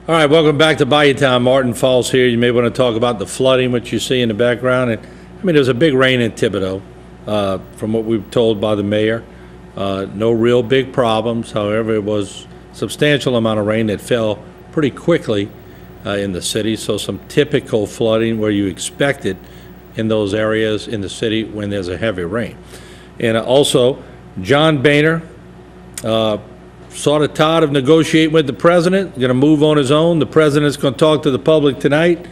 All right, welcome back to Bayou Town. Martin Folse here. You may want to talk about the flooding, which you see in the background. And I mean, there's a big rain in Thibodaux, from what we were told by the mayor. No real big problems. However, it was a substantial amount of rain that fell pretty quickly in the city. So some typical flooding where you expect it in those areas in the city when there's a heavy rain. And also, John Boehner, sort of tired of negotiating with the president, going to move on his own. The president's going to talk to the public tonight.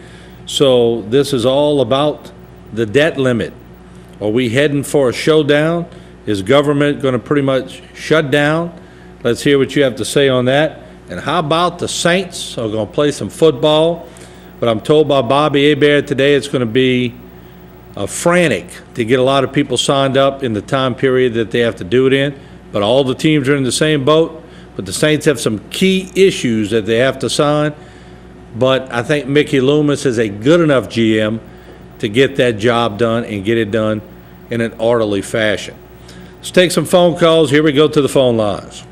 So this is all about the debt limit. Are we heading for a showdown? Is government going to pretty much shut down? Let's hear what you have to say on that. And how about the Saints are going to play some football? But I'm told by Bobby Hebert today it's going to be frantic to get a lot of people signed up in the time period that they have to do it in. But all the teams are in the same boat. But the Saints have some key issues that they have to sign. But I think Mickey Loomis is a good enough GM to get that job done and get it done in an orderly fashion. Let's take some phone calls. Here we go to the phone lines.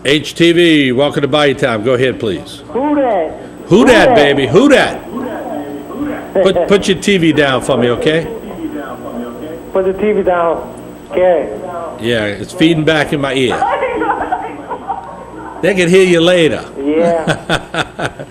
HTV, welcome to Bayou Town. Go ahead, please. Who that? Who that, baby? Who that? Put your TV down for me, okay? Put the TV down. Okay. Yeah, it's feeding back in my ear. They can hear you later. Yeah.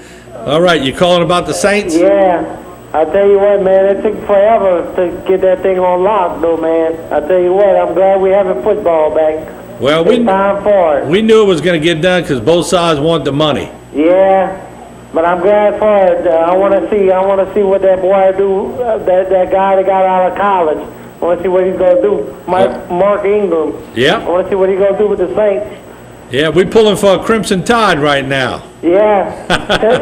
All right, you calling about the Saints? Yeah. I tell you what, man, it took forever to get that thing on lock, though, man. I tell you what, I'm glad we having football back. Well, it's time for it. We knew it was going to get done because both sides want the money. Yeah, but I'm glad for it. I want to see what that boy do. That guy that got out of college. I want to see what he's going to do. Mark Ingram. Yeah. I want to see what he's going to do with the Saints. Yeah, we're pulling for a Crimson Tide right now. Yeah. Tell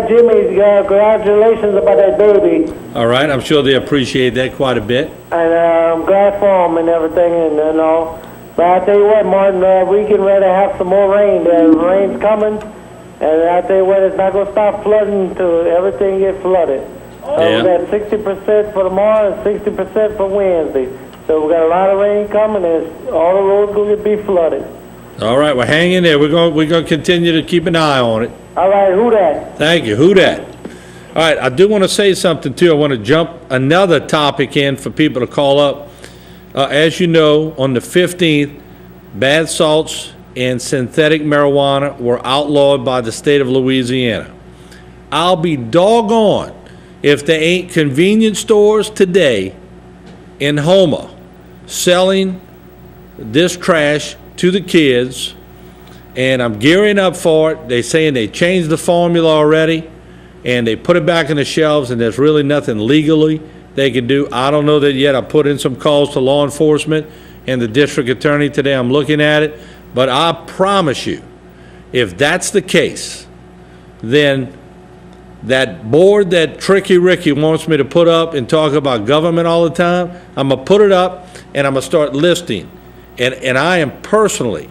Jimmy congratulations about that baby. All right, I'm sure they appreciate that quite a bit. And I'm glad for him and everything and all. But I tell you what, Martin, we can rather have some more rain. The rain's coming, and I tell you what, it's not going to stop flooding until everything gets flooded. Yeah. We got 60% for tomorrow and 60% for Wednesday. So we got a lot of rain coming, and all the roads going to be flooded. All right, well, hang in there. We're going to continue to keep an eye on it. All right, who that? Thank you. Who that? All right, I do want to say something, too. I want to jump another topic in for people to call up. As you know, on the 15th, bath salts and synthetic marijuana were outlawed by the state of Louisiana. I'll be doggone if there ain't convenience stores today in Houma selling this trash to the kids, and I'm gearing up for it. They're saying they changed the formula already, and they put it back on the shelves, and there's really nothing legally they can do. I don't know that yet. I put in some calls to law enforcement and the district attorney today. I'm looking at it, but I promise you, if that's the case, then that board that Tricky Ricky wants me to put up and talk about government all the time, I'm going to put it up and I'm going to start listing. And I am personally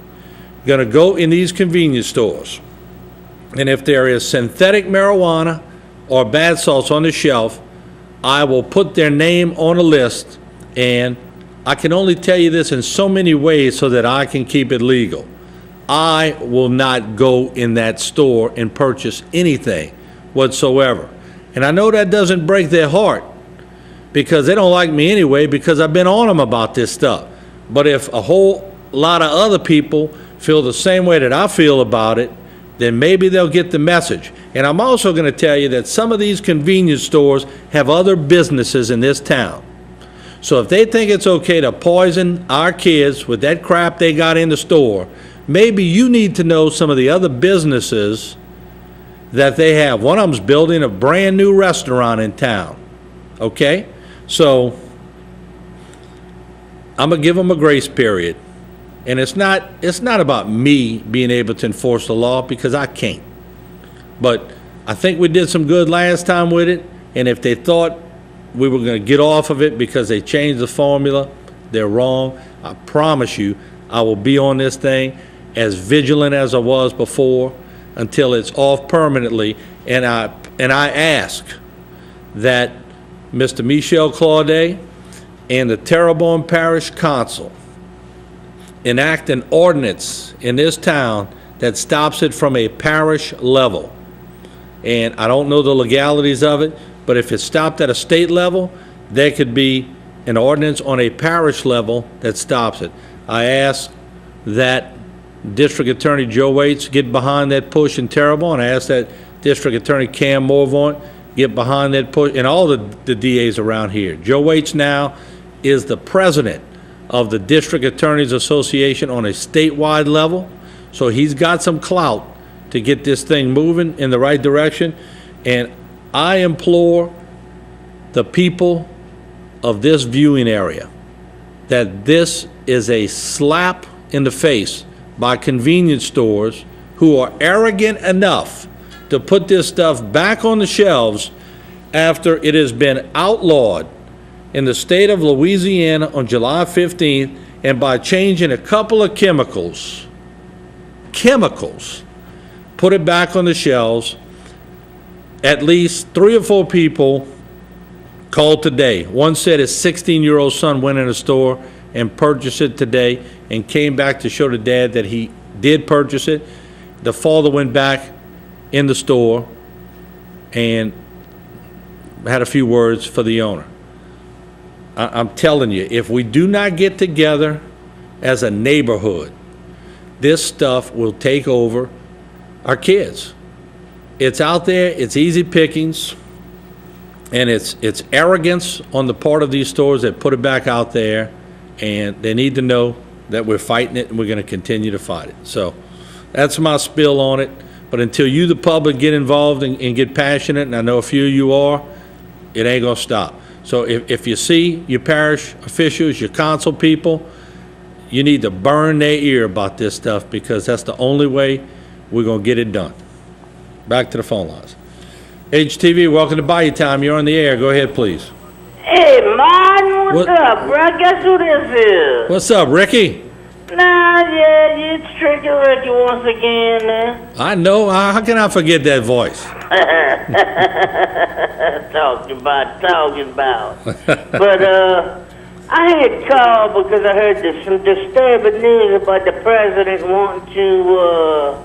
going to go in these convenience stores. And if there is synthetic marijuana or bath salts on the shelf, I will put their name on a list. And I can only tell you this in so many ways so that I can keep it legal. I will not go in that store and purchase anything whatsoever. And I know that doesn't break their heart because they don't like me anyway because I've been on them about this stuff. But if a whole lot of other people feel the same way that I feel about it, then maybe they'll get the message. And I'm also going to tell you that some of these convenience stores have other businesses in this town. So if they think it's okay to poison our kids with that crap they got in the store, maybe you need to know some of the other businesses that they have. One of them's building a brand new restaurant in town. Okay? So I'm going to give them a grace period. And it's not about me being able to enforce the law because I can't. But I think we did some good last time with it. And if they thought we were going to get off of it because they changed the formula, they're wrong. I promise you, I will be on this thing as vigilant as I was before until it's off permanently. And I ask that Mr. Michel Claudet and the Terrebonne Parish Council enact an ordinance in this town that stops it from a parish level. And I don't know the legalities of it, but if it's stopped at a state level, there could be an ordinance on a parish level that stops it. I ask that District Attorney Joe Waits get behind that push in Terrebonne, and I ask that District Attorney Cam Morvaunt get behind that push, and all the DAs around here. Joe Waits now is the president of the District Attorneys Association on a statewide level, so he's got some clout to get this thing moving in the right direction. And I implore the people of this viewing area that this is a slap in the face by convenience stores who are arrogant enough to put this stuff back on the shelves after it has been outlawed in the state of Louisiana on July 15th, and by changing a couple of chemicals, put it back on the shelves. At least 3 or 4 people called today. One said his 16-year-old son went in a store and purchased it today and came back to show the dad that he did purchase it. The father went back in the store and had a few words for the owner. I'm telling you, if we do not get together as a neighborhood, this stuff will take over our kids. It's out there, it's easy pickings, and it's arrogance on the part of these stores that put it back out there, and they need to know that we're fighting it and we're going to continue to fight it. So that's my spill on it. But until you, the public, get involved and get passionate, and I know a few of you are, it ain't going to stop. So if you see your parish officials, your council people, you need to burn their ear about this stuff, because that's the only way we're going to get it done. Back to the phone lines. HTV, welcome to Bayou Time. You're on the air. Go ahead, please. Hey, Martin, what's up, bro? Guess who this is? What's up, Ricky? Yeah, it's Tricky Ricky once again, man. I know. How can I forget that voice? Talking about. But, I had called because I heard some disturbing news about the president wanting to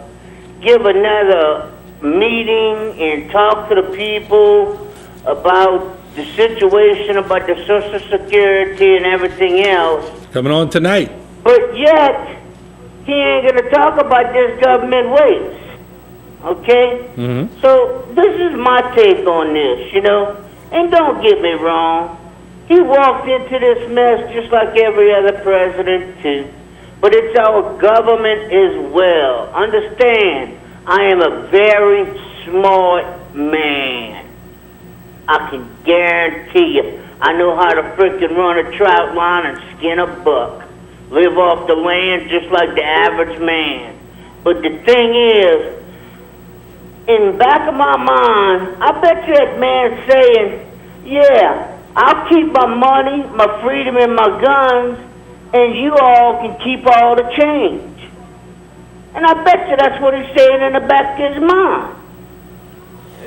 give another meeting and talk to the people about the situation, about the Social Security and everything else. Coming on tonight. But yet, he ain't going to talk about this government waste. Okay? Mm-hmm. So, this is my take on this, you know? And don't get me wrong. He walked into this mess just like every other president, too. But it's our government as well. Understand, I am a very smart man. I can guarantee you, I know how to frickin' run a trout line and skin a buck. Live off the land just like the average man. But the thing is, in the back of my mind, I bet you that man saying, yeah, I'll keep my money, my freedom, and my guns, and you all can keep all the change. And I bet you that's what he's saying in the back of his mind.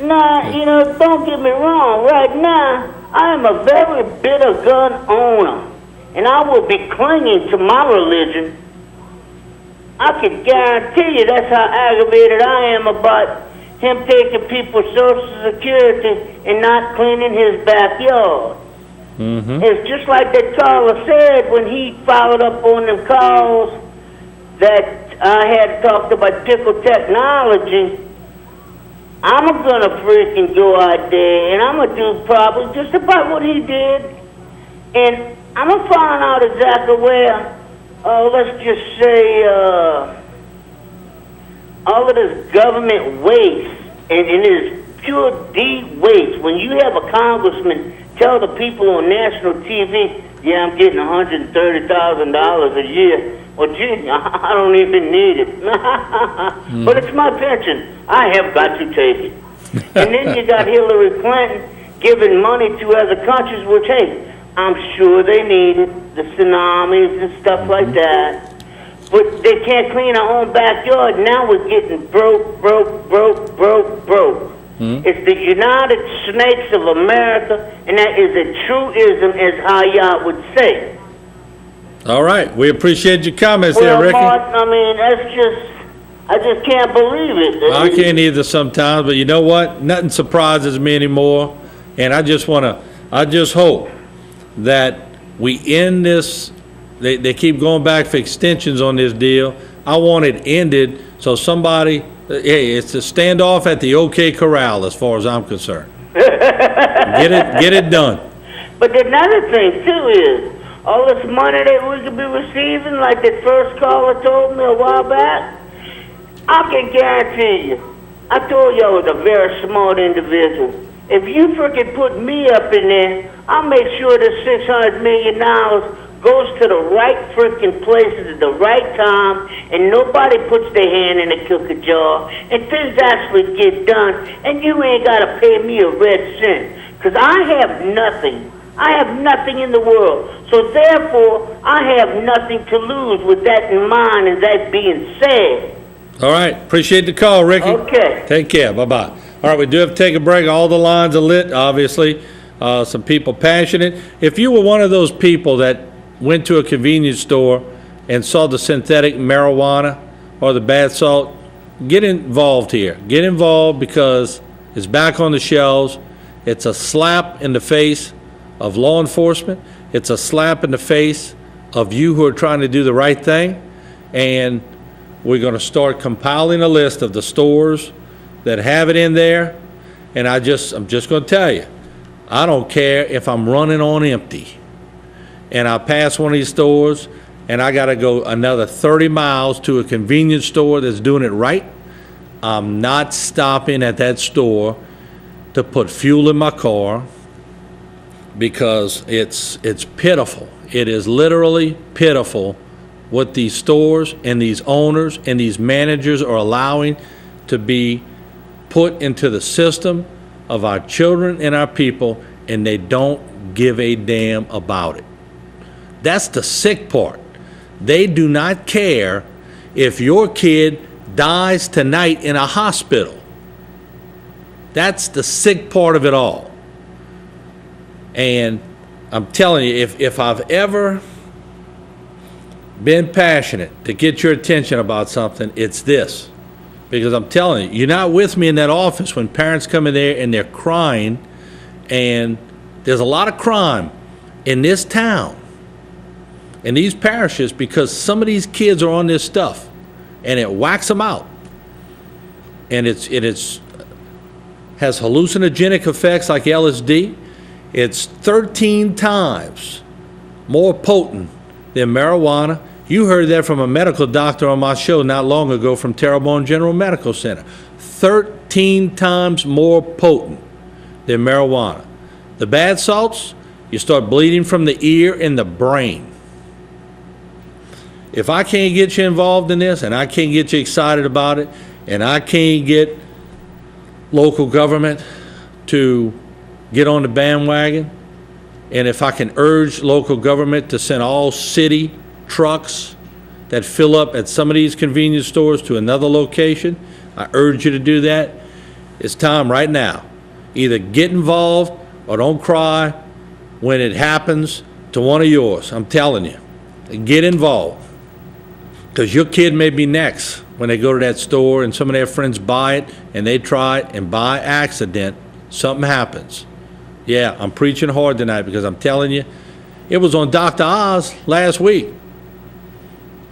Now, you know, don't get me wrong. Right now, I am a very bitter gun owner, and I will be clinging to my religion. I can guarantee you that's how aggravated I am about him taking people's Social Security and not cleaning his backyard. Mm-hmm. It's just like that caller said when he followed up on them calls that I had talked about tickle technology. I'm gonna freaking go out there and I'm gonna do probably just about what he did, and I'm gonna find out exactly where, let's just say, all of this government waste, and it is pure deep waste. When you have a congressman tell the people on national TV, yeah, I'm getting $130,000 a year. Well, gee, I don't even need it. But it's my pension. I have got to take it. And then you got Hillary Clinton giving money to other countries, which, hey, I'm sure they need it, the tsunamis and stuff like that. But they can't clean our own backyard. Now we're getting broke. It's the United Snakes of America, and that is a truism, as how y'all would say. All right. We appreciate your comments there, Well, Ricky. Martin, I mean, that's just, I just can't believe it. I can't either sometimes, but you know what? Nothing surprises me anymore. And I just hope that we end this. They keep going back for extensions on this deal. I want it ended so somebody, hey, it's a standoff at the OK Corral as far as I'm concerned. Get it done. But another thing, too, is all this money that we could be receiving, like the first caller told me a while back, I can guarantee you, I told you I was a very smart individual. If you freaking put me up in there, I'll make sure the $600 million goes to the right freaking places at the right time, and nobody puts their hand in the cookie jar, and things actually get done, and you ain't got to pay me a red cent, because I have nothing. I have nothing in the world. So therefore, I have nothing to lose with that in mind and that being said. All right. Appreciate the call, Ricky. Okay. Take care. Bye-bye. All right, we do have to take a break. All the lines are lit, obviously. Some people passionate. If you were one of those people that went to a convenience store and saw the synthetic marijuana or the bath salt, get involved here. Get involved because it's back on the shelves. It's a slap in the face of law enforcement. It's a slap in the face of you who are trying to do the right thing. And we're going to start compiling a list of the stores that have it in there. And I'm just going to tell you, I don't care if I'm running on empty and I pass one of these stores and I got to go another 30 miles to a convenience store that's doing it right. I'm not stopping at that store to put fuel in my car, because it's pitiful. It is literally pitiful what these stores and these owners and these managers are allowing to be put into the system of our children and our people, and they don't give a damn about it. That's the sick part. They do not care if your kid dies tonight in a hospital. That's the sick part of it all. And I'm telling you, if I've ever been passionate to get your attention about something, it's this. Because I'm telling you, you're not with me in that office when parents come in there and they're crying, and there's a lot of crime in this town, in these parishes, because some of these kids are on this stuff, and it whacks them out. And it has hallucinogenic effects like LSD. It's 13 times more potent than marijuana. You heard that from a medical doctor on my show not long ago from Terrebonne General Medical Center. 13 times more potent than marijuana. The bath salts, you start bleeding from the ear and the brain. If I can't get you involved in this, and I can't get you excited about it, and I can't get local government to get on the bandwagon, and if I can urge local government to send all city trucks that fill up at some of these convenience stores to another location, I urge you to do that. It's time right now. Either get involved or don't cry when it happens to one of yours. I'm telling you, get involved, because your kid may be next when they go to that store and some of their friends buy it and they try it, and by accident something happens. Yeah, I'm preaching hard tonight, because I'm telling you, it was on Dr. Oz last week.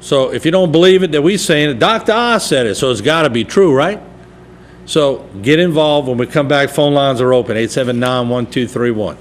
So if you don't believe it that we saying it, Dr. Oz said it, so it's got to be true, right? So get involved. When we come back, phone lines are open, 879-1231.